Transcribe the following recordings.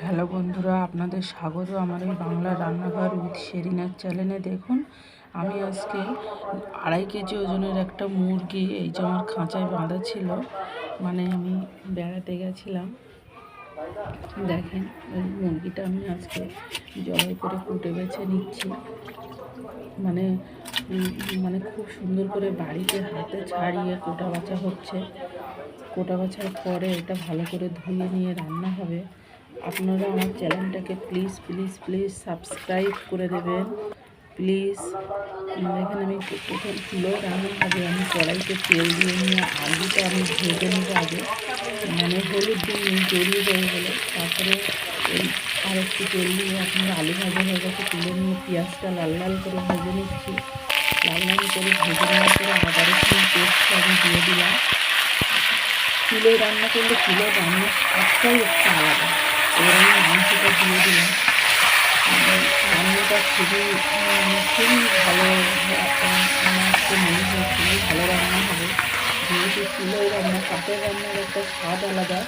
Hello বন্ধুরা, আপনাদের স্বাগত আমার এই বাংলা রান্নাঘর উইথ শেরিনার চ্যানেলে। দেখুন, আমি আজকে 2.5 কেজি ওজনের একটা মুরগি, এই যে আমার খাঁচায় বাঁধা ছিল, মানে আমি বেড়াতে গেছিলাম। দেখেন, ওই মুরগিটা আমি আজকে জবাই করে কুটে বেছে নিচ্ছি। মানে মানে খুব সুন্দর করে বাড়িতে হাতে ছাড়িয়ে কোটা বাছা হচ্ছে। কোটা বাছার পরে এটা ভালো করে ধুয়ে নিয়ে রান্না হবে। আপনারা আমার চ্যানেলটাকে প্লিজ প্লিজ প্লিজ সাবস্ক্রাইব করে দেবেন প্লিজ। দেখেন, আমি প্রথম তুলো রান্না হবে। আমি কড়াইতে তেল দিয়ে নিয়ে আলুটা আমি ভেজে নেবো আগে, মানে হলুদ দিয়ে জড়িয়ে দেবো বলে। তারপরে এই আর একটু তেল দিয়ে আপনার আলু ভাজা হয়ে গেছে, তুলে নিয়ে পেঁয়াজটা লাল লাল করে ভেজে নিচ্ছি। লাল লাল করে ভেজে নেওয়ার পরে আদা রসুন পেস্ট আমি দিয়ে দিলাম। চুলোয় রান্না করলে চুলোর রান্নার স্বাদটাই একটু আলাদা। এবার আমি মাংসটা দিয়ে দিলাম। রান্নাটা খুবই ভালো, আমার তো মনে হয় খুবই ভালো রান্না হবে, যেহেতু চুলোয় রান্না, কাঠের রান্নার একটা স্বাদ আলাদা।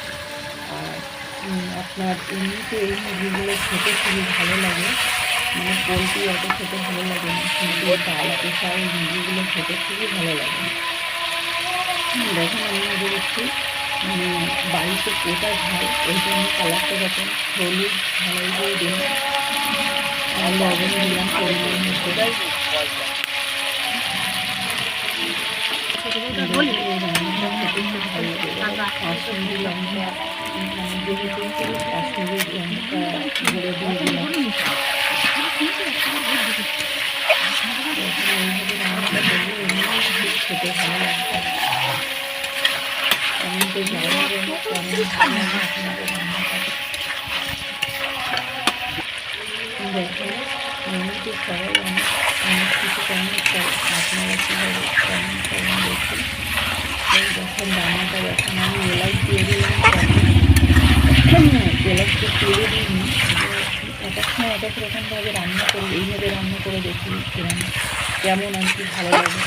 আর আপনার এমনিতে এই মুরগিগুলো খেতে খুবই ভালো লাগে, মানে পোলট্রি অত খেতে ভালো লাগে না, কিন্তু ডাল পোষা এই মুরগিগুলো খেতে খুবই ভালো লাগে। দেখেন, আমি আগে একটু বাড়িতে কোটা ঝাল, ওই জন্য কালারটা যখন হলুদ ঝালাই দিয়ে দিলাম আর লবণ দিলাম পরিমাণ মতো। রান্নাটা খেতে খুব ভালো লাগে। কাশ্মীরি লঙ্কা, যেহেতু কাশ্মীরি লঙ্কা গুঁড়ো দিয়ে দিলাম। এইভাবে রান্নাটা করলে এমনি খেতে ভালো লাগবে। আমি তো জানি যে কেমন ভালো লাগে আপনাদের রান্নাটা। দেখেন, এমনিতে সবাই অনেক কিছু কেমন করে, আপনারা কীভাবে কেমন করেন দেখুন। এই দেখেন রান্নাটা, দেখেন আমি এলাচ দিয়ে দিলাম। এলাচটা তুলে দিইনি, এক এক সময় এক এক রকমভাবে রান্না করি, এইভাবে রান্না করে দেখি কেমন আর কি ভালো লাগে।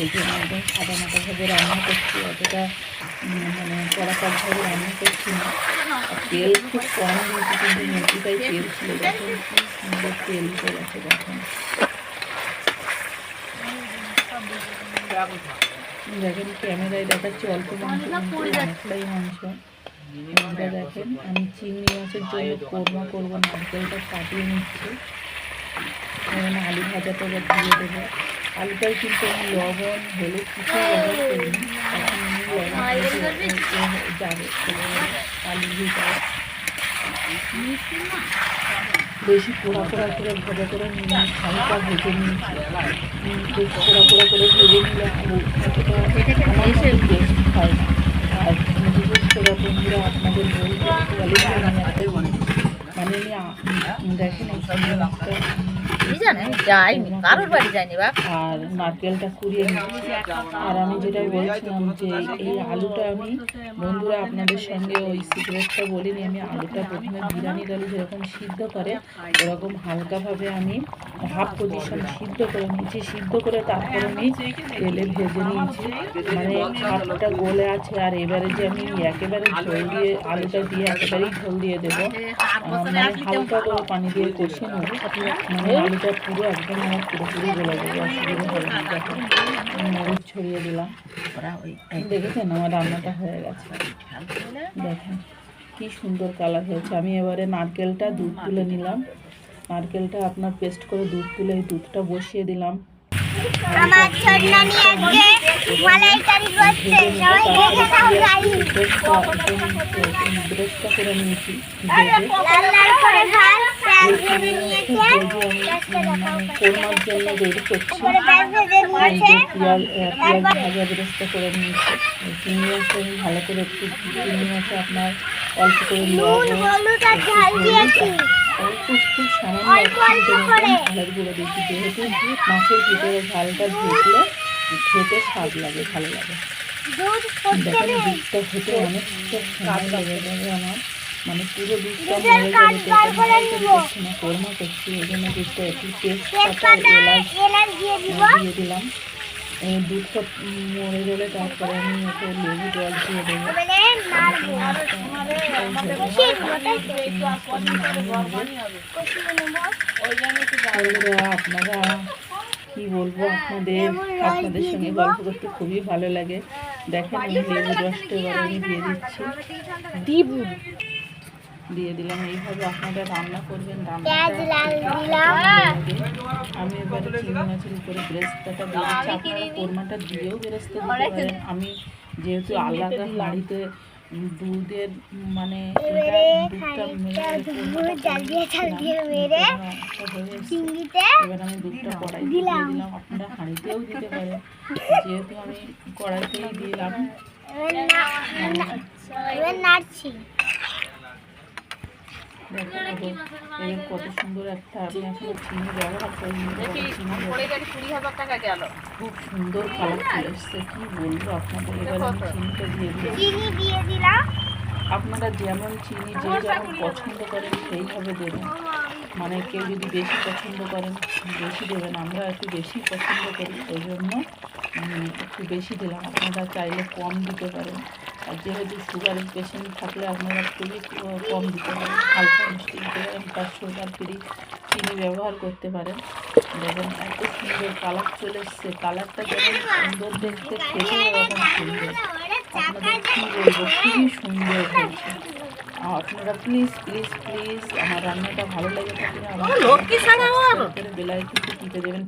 এই জন্য একদম সাদা মাটাভাবে রান্না করছি, অতটা মানে কড়াকড়াভাবে রান্না করছি না। আর তেল খুব কম দিয়েছি, কিন্তু মুরগিটাই তেল ছিল। দেখেন কি সুন্দর তেল উঠে গেছে। দেখেন ক্যামেরায় দেখাচ্ছি অল্প মাংস, অনেকটাই মাংস। এটা দেখেন, আমি চিংড়ি মাছের জন্য কোরমা করবো, নারকেলটা কাটিয়ে নিচ্ছি। এখানে আলু ভাজাটা এবার দিয়ে দেবো। আলুটাই কিন্তু আমি লবণ হলুদ কিছুই ব্যবহার করিনি, এখন আমি লবণ যাবে আলু ভিতরে। বেশি পোড়া পোড়া করে ভাজা করে হালকা ভেজে নিয়েছি। বেশ পোড়া পোড়া করে ভেজে নিলে আলু ভাজাটা আমার টেস্ট হয় না। আর বিশেষ করে বন্ধুরা আপনাদের মানে আমি দেখেন আর নারকেলটা কুড়িয়ে নিচ্ছি। আর আমি যেটা বলছিলাম যে এই আলুটা আমি বন্ধুরা আপনাদের সঙ্গে ওই সিক্রেটটা বলিনি। আমি আলুটা প্রথমে বিরিয়ানির আলু যেরকম সিদ্ধ করে ওরকম হালকাভাবে আমি হাফ পজিশন সিদ্ধ করে নিয়েছি। সিদ্ধ করে তারপরে আমি তেলে ভেজে নিয়েছি, মানে হাফটা গলে আছে। আর এবারে যে আমি একেবারে ঝোল দিয়ে আলুটা দিয়ে একেবারেই ঝোল দিয়ে দেবো, মানে হালকা করে পানি দিয়ে কষে নেবো, মানে আলুটা পুরো একদম আমার পুরোপুরি গলে যাবে, অসুবিধা হবে না। দেখেন মরিচ ছড়িয়ে দিলাম। দেখেছেন আমার রান্নাটা হয়ে গেছে। দেখেন কি সুন্দর কালার হয়েছে। আমি এবারে নারকেলটা দুধ তুলে নিলাম। নারকেলটা আপনার পেস্ট করে দুধ তুলে এই দুধটা বসিয়ে দিলাম। ব্রেস্টটা করে নিয়েছি, কোরমার জন্য রেডি করছি। পেঁয়াজ ভাজা ব্রেস্টটা করে নিয়েছি। চিংড়ি মাছটা আমি ভালো করে একটু, চিংড়ি মাছে আপনার অল্প করে খুব সামান্য ঝালের গুঁড়ো দিয়েছি, যেহেতু মাছের ভিতরে ঝালটা ঢুকলে খেতে স্বাদ লাগে, ভালো লাগে। দেখেন দুধটা খেতে অনেকটা সময় লেগে যাবে আমার, মানে পুরো দুধটা মরে যাবে। করছি না, কোরমা করছি, ওই জন্য দুধটা একটু তেজপাতা এলাচ দিয়ে দিলাম। দুধটা মরে গেলে তারপরে আমি ওকে লেবু জল দিয়ে দেবো। আপনারা কি বলবো, আপনাদের সঙ্গে গল্প করতে খুবই ভালো লাগে। দেখেন আমি লেবুর রসটা এবার আমি দিয়ে দিচ্ছি, দিয়ে দিলাম। এইভাবে আপনারা রান্না করবেন, আমি এবারে চিংড়ি মাছের উপরে বেরেস্তাটা দিয়ে দিচ্ছি। আপনারা কোরমাটা দিয়েও বেরেস্তা দিতে পারেন। আমি যেহেতু আলাদা হাঁড়িতে দুধের মানে দুধটা এবার আমি দুধটা কড়াইতে দিয়ে দিলাম। আপনারা হাঁড়িতেও দিতে পারেন, যেহেতু আমি কড়াইতেই দিলাম। এবার কত সুন্দর একটা, আমি এখন চিনি ব্যবহার করি, খুব সুন্দর কালার চলে এসছে, কি বলবো আপনাদের। এবার আমি চিনিটা দিয়ে দিলাম। আপনারা যেমন চিনি যে যেমন পছন্দ করেন সেইভাবে দেবেন, মানে কেউ যদি বেশি পছন্দ করেন বেশি দেবেন, আমরা একটু বেশি পছন্দ করি ওই জন্য একটু বেশি দিলাম। আপনারা চাইলে কম দিতে পারেন, আর যেহেতু সুগারের পেশেন্ট থাকলে আপনারা খুবই কম দিতে পারেন, হালকা মিষ্টি দিতে পারেন, তার সুগার ফ্রি চিনি ব্যবহার করতে পারেন। দেখেন এত সুন্দর কালার চলে এসছে, কালারটা যেমন সুন্দর দেখতে, খেতেও এরকম সুন্দর। আপনাদের কী বলবো, খুবই সুন্দর হয়েছে। আপনারা প্লিজ প্লিজ প্লিজ আমার রান্নাটা ভালো লেগে থাকলে আমার বেল আইকনটি টিপে দেবেন।